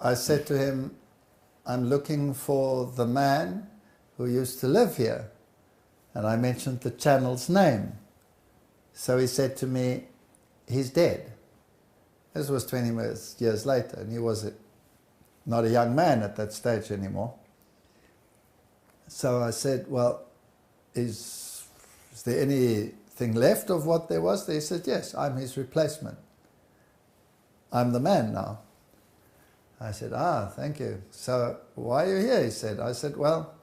I said to him, I'm looking for the man who used to live here. And I mentioned the channel's name. So he said to me, he's dead. This was 20 years later, and he was not a young man at that stage anymore. So I said, well, is there anything left of what there was? He said, yes, I'm his replacement. I'm the man now. I said, thank you. So why are you here? He said. I said, well,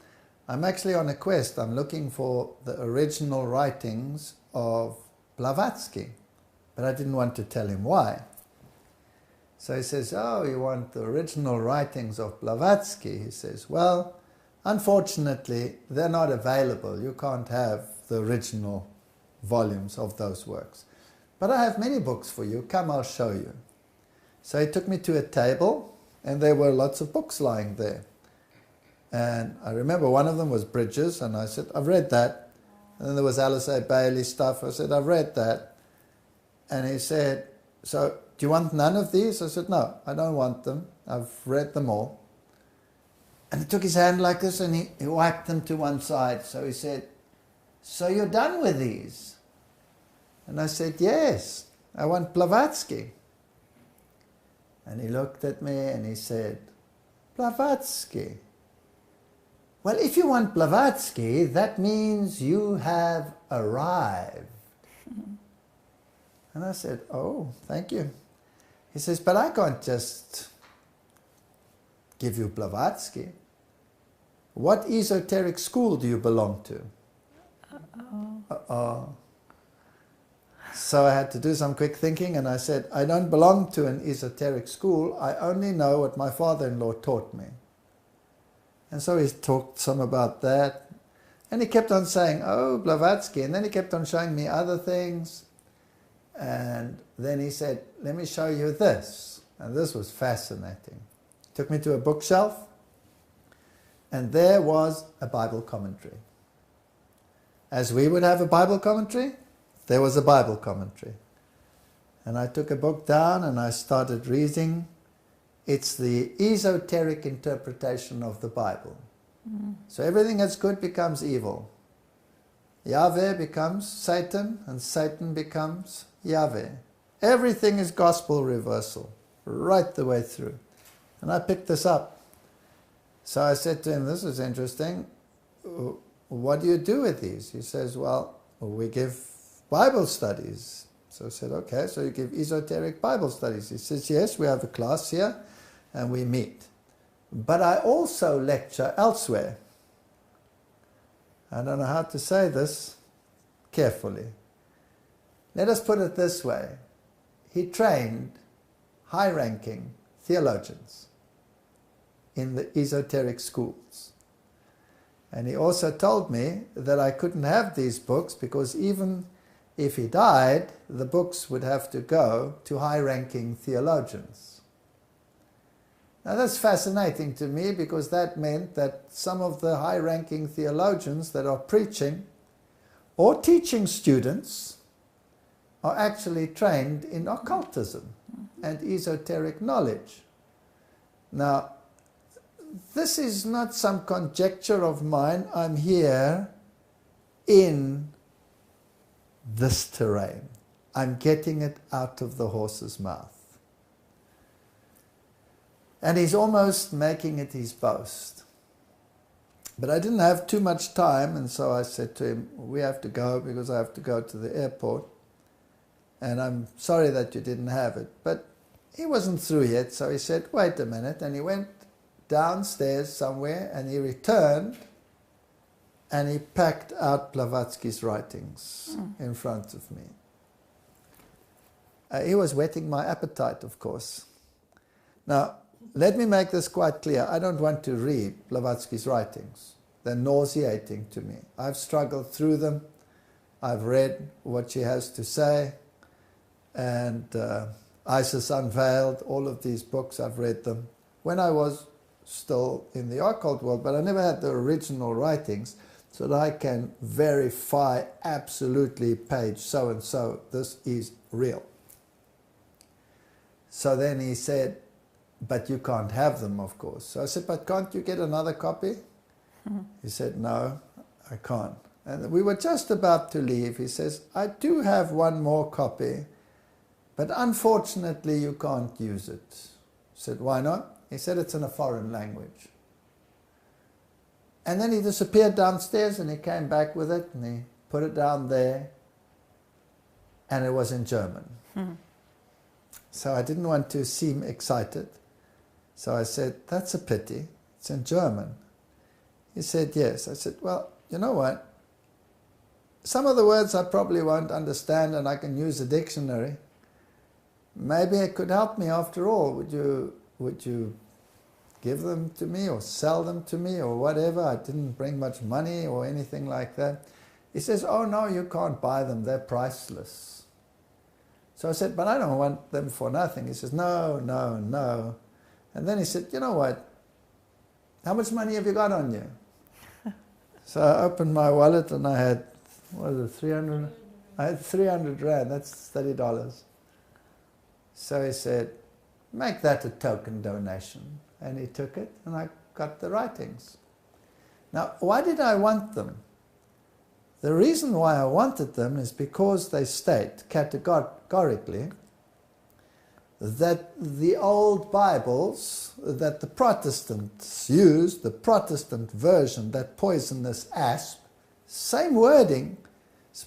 I'm actually on a quest. I'm looking for the original writings of Blavatsky. But I didn't want to tell him why. So he says, oh, you want the original writings of Blavatsky? He says, well, unfortunately, they're not available. You can't have the original volumes of those works. But I have many books for you. Come, I'll show you. So he took me to a table, and there were lots of books lying there. And I remember one of them was Bridges, and I said, I've read that. And then there was Alice A. Bailey stuff. I said, I've read that. And he said, so do you want none of these? I said, no, I don't want them. I've read them all. And he took his hand like this, and he wiped them to one side. So he said, so you're done with these? And I said, yes, I want Blavatsky. And he looked at me and he said, Blavatsky? Well, if you want Blavatsky, that means you have arrived. And I said, oh, thank you. He says, but I can't just give you Blavatsky. What esoteric school do you belong to? Uh-oh. So I had to do some quick thinking, and I said, I don't belong to an esoteric school. I only know what my father-in-law taught me. And so he talked some about that. And he kept on saying, oh, Blavatsky. And then he kept on showing me other things. And then he said, let me show you this. And this was fascinating. He took me to a bookshelf, and there was a Bible commentary. As we would have a Bible commentary, there was a Bible commentary. And I took a book down and I started reading. It's the esoteric interpretation of the Bible. So everything that's good becomes evil. Yahweh becomes Satan, and Satan becomes Yahweh. Everything is gospel reversal, right the way through. And I picked this up. So I said to him, this is interesting. What do you do with these? He says, well, we give Bible studies. So I said, okay, so you give esoteric Bible studies. He says, yes, we have a class here and we meet. But I also lecture elsewhere. I don't know how to say this carefully. Let us put it this way. He trained high-ranking theologians in the esoteric schools. And he also told me that I couldn't have these books because even if he died, the books would have to go to high-ranking theologians. Now that's fascinating to me because that meant that some of the high-ranking theologians that are preaching or teaching students are actually trained in occultism and esoteric knowledge. Now, this is not some conjecture of mine. I'm here in this terrain. I'm getting it out of the horse's mouth. And he's almost making it his boast. But I didn't have too much time, and so I said to him, we have to go because I have to go to the airport. And I'm sorry that you didn't have it. But he wasn't through yet, so he said, wait a minute. And he went downstairs somewhere, and he returned, and he packed out Blavatsky's writings in front of me. He was whetting my appetite, of course. Now, let me make this quite clear. I don't want to read Blavatsky's writings. They're nauseating to me. I've struggled through them. I've read what she has to say. And Isis Unveiled, all of these books, I've read them when I was still in the occult world, but I never had the original writings so that I can verify absolutely page so-and-so, this is real. So then he said, but you can't have them, of course. So I said, but can't you get another copy? He said, no, I can't. And we were just about to leave. He says, I do have one more copy, but unfortunately you can't use it. I said, why not? He said, it's in a foreign language. And then he disappeared downstairs and he came back with it and he put it down there and it was in German. So I didn't want to seem excited. So I said, that's a pity. It's in German. He said, yes. I said, well, you know what? Some of the words I probably won't understand and I can use a dictionary. Maybe it could help me after all. Would you give them to me or sell them to me or whatever? I didn't bring much money or anything like that. He says, oh no, you can't buy them. They're priceless. So I said, but I don't want them for nothing. He says, no, no, no. And then he said, you know what? How much money have you got on you? So I opened my wallet and I had, what is it, 300? I had 300 Rand, that's $30. So he said, make that a token donation. And he took it and I got the writings. Now, why did I want them? The reason why I wanted them is because they state categorically that the old Bibles that the Protestants used, the Protestant version, that poisonous asp, same wording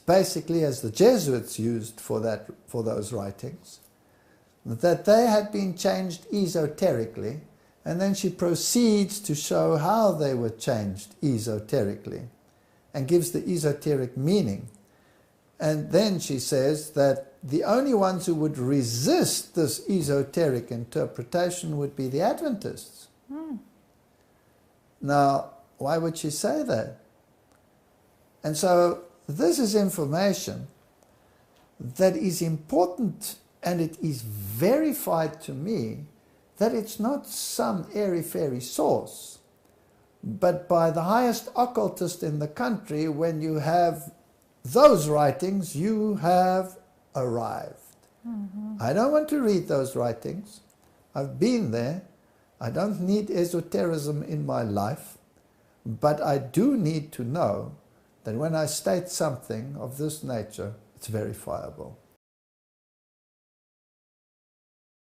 basically as the Jesuits used for those writings, that they had been changed esoterically, and then she proceeds to show how they were changed esoterically and gives the esoteric meaning. And then she says that the only ones who would resist this esoteric interpretation would be the Adventists. Now, why would she say that? And so this is information that is important, and it is verified to me that it's not some airy-fairy source, but by the highest occultist in the country. When you have those writings, you have arrived. I don't want to read those writings. I've been there. I don't need esotericism in my life, but I do need to know that when I state something of this nature, it's verifiable.